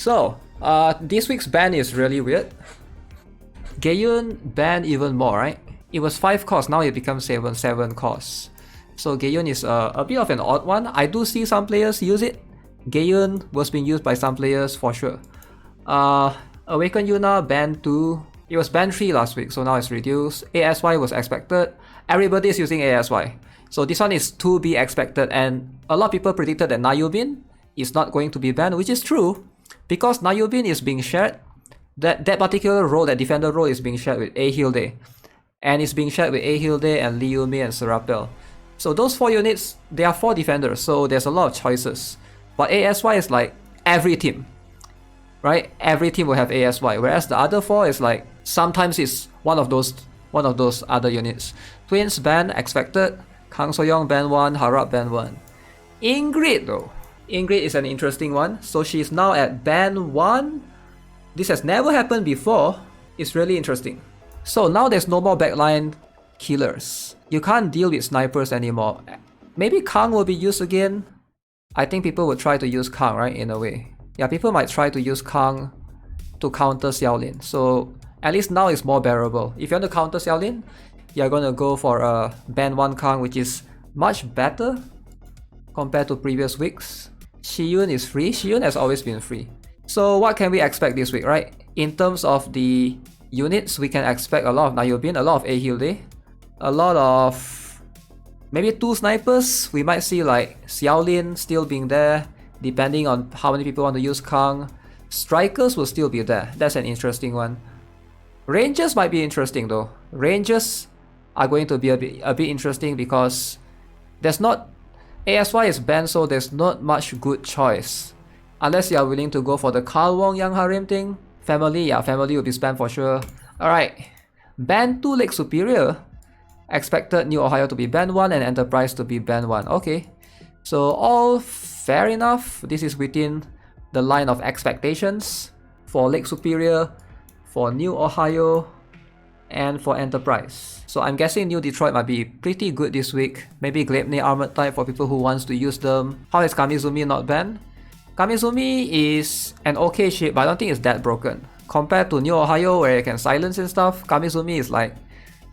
So, this week's ban is really weird. Gayun banned even more, right? It was 5 costs, now it becomes 7 costs. So Gayun is a bit of an odd one. I do see some players use it. Gayun was being used by some players for sure. Awaken Yuna banned 2. It was banned 3 last week, so now it's reduced. ASY was expected. Everybody is using ASY. So this one is to be expected, and a lot of people predicted that Nayubin is not going to be banned, which is true. Because Nayubin is being shared, that particular role, that defender role, is being shared with Ahilde. And it's being shared with Ahilde and Liumi and Serapel. So those 4 units, they are 4 defenders, so there's a lot of choices. But ASY is like every team, right? Every team will have ASY, whereas the other 4 is like sometimes it's one of those other units. Twins ban expected. Kang Soyoung ban 1, Harap ban 1. Ingrid though. Ingrid is an interesting one. So she's now at ban 1. This has never happened before. It's really interesting. So now there's no more backline killers. You can't deal with snipers anymore. Maybe Kang will be used again. I think people will try to use Kang, right, in a way. Yeah, people might try to use Kang to counter Xiaolin. So at least now it's more bearable. If you want to counter Xiaolin, you're gonna go for a ban 1 Kang, which is much better compared to previous weeks. Shiyun is free. Shiyun has always been free. So what can we expect this week, right? In terms of the units, we can expect a lot of Nayubin, a lot of Ahilde, a lot of maybe 2 snipers. We might see like Xiaolin still being there, depending on how many people want to use Kang. Strikers will still be there. That's an interesting one. Rangers might be interesting though. Rangers are going to be a bit interesting because there's not... ASY is banned, so there's not much good choice. Unless you are willing to go for the Carl Wong Young Harim thing. Family, yeah, family will be spammed for sure. Alright. Ban 2 Lake Superior. Expected New Ohio to be ban 1 and Enterprise to be ban 1. Okay. So all fair enough. This is within the line of expectations for Lake Superior, for New Ohio, and for Enterprise. So I'm guessing New Detroit might be pretty good this week. Maybe Gleipnir Armored Type for people who wants to use them. How is Kamizumi not banned? Kamizumi is an okay ship, but I don't think it's that broken. Compared to New Ohio where you can silence and stuff, Kamizumi is like,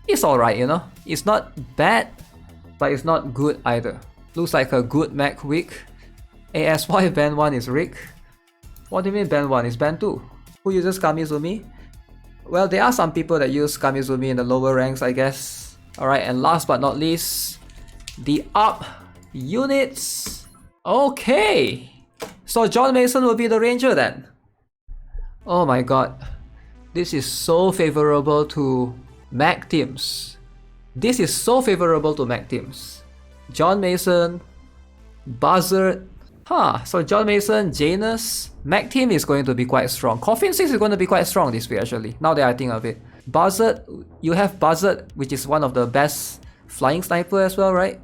it's alright, you know? It's not bad, but it's not good either. Looks like a good mech week. ASY ban 1 is Rick. What do you mean ban 1? It's ban 2. Who uses Kamizumi? Well, there are some people that use Kamizumi in the lower ranks, I guess. Alright, and last but not least, the up units. Okay! So John Mason will be the Ranger then. Oh my god. This is so favorable to mech teams. This is so favorable to mech teams. John Mason, Buzzard. So John Mason, Janus, mech team is going to be quite strong. Coffin 6 is going to be quite strong this week actually, now that I think of it. Buzzard, you have Buzzard, which is one of the best flying sniper as well, right?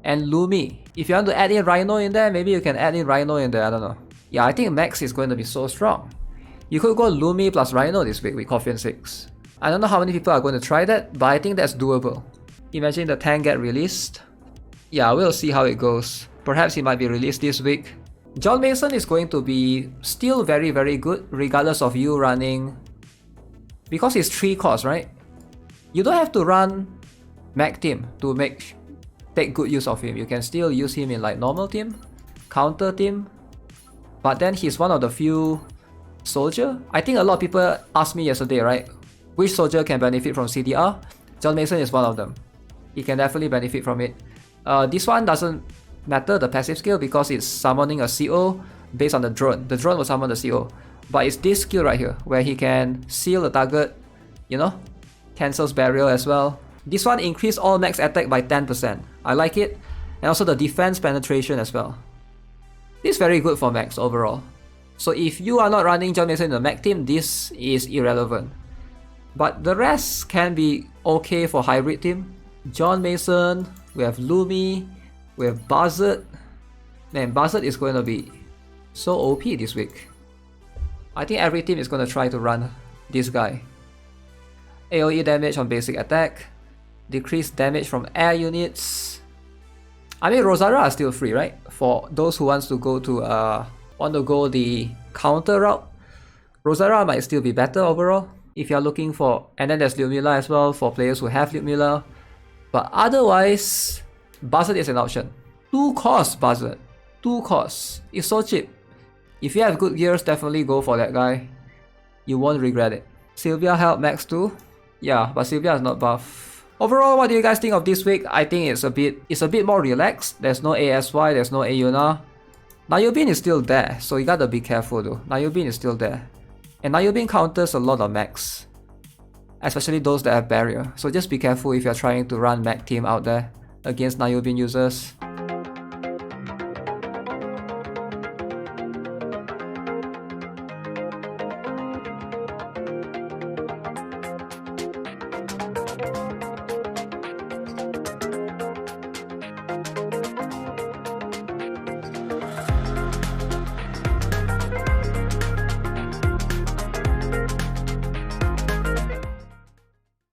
And Lumi. If you want to add in Rhino in there, maybe you can add in Rhino in there, I don't know. Yeah, I think Max is going to be so strong. You could go Lumi plus Rhino this week with Coffin 6. I don't know how many people are going to try that, but I think that's doable. Imagine the tank get released. Yeah, we'll see how it goes. Perhaps he might be released this week. John Mason is going to be still very, very good regardless of you running... Because it's 3 cores, right? You don't have to run mech team to take good use of him. You can still use him in like normal team, counter team. But then he's one of the few soldier. I think a lot of people asked me yesterday, right? Which soldier can benefit from CDR? John Mason is one of them. He can definitely benefit from it. This one doesn't matter, the passive skill, because it's summoning a CO based on the drone. The drone will summon the CO. But it's this skill right here, where he can seal the target, you know? Cancels barrier as well. This one increased all max attack by 10%. I like it. And also the defense penetration as well. This is very good for max overall. So if you are not running John Mason in the mech team, this is irrelevant. But the rest can be okay for hybrid team. John Mason, we have Lumi, we have Buzzard. Man, Buzzard is going to be so OP this week. I think every team is going to try to run this guy. AoE damage on basic attack. Decreased damage from air units. I mean, Rosara are still free, right? For those who wants to go to want to go the counter route, Rosara might still be better overall if you're looking for, and then there's Ludmilla as well for players who have Ludmilla. But otherwise, Buzzard is an option. 2 costs Buzzard. 2 costs. It's so cheap. If you have good gears, definitely go for that guy. You won't regret it. Sylvia helped max too. Yeah, but Sylvia is not buff. Overall, what do you guys think of this week? I think it's a bit more relaxed. There's no ASY, there's no Ayuna. Nayobin is still there, so you gotta be careful though. Nayobin is still there. And Nayobin counters a lot of mechs, especially those that have barrier. So just be careful if you're trying to run mech team out there against Nayobin users.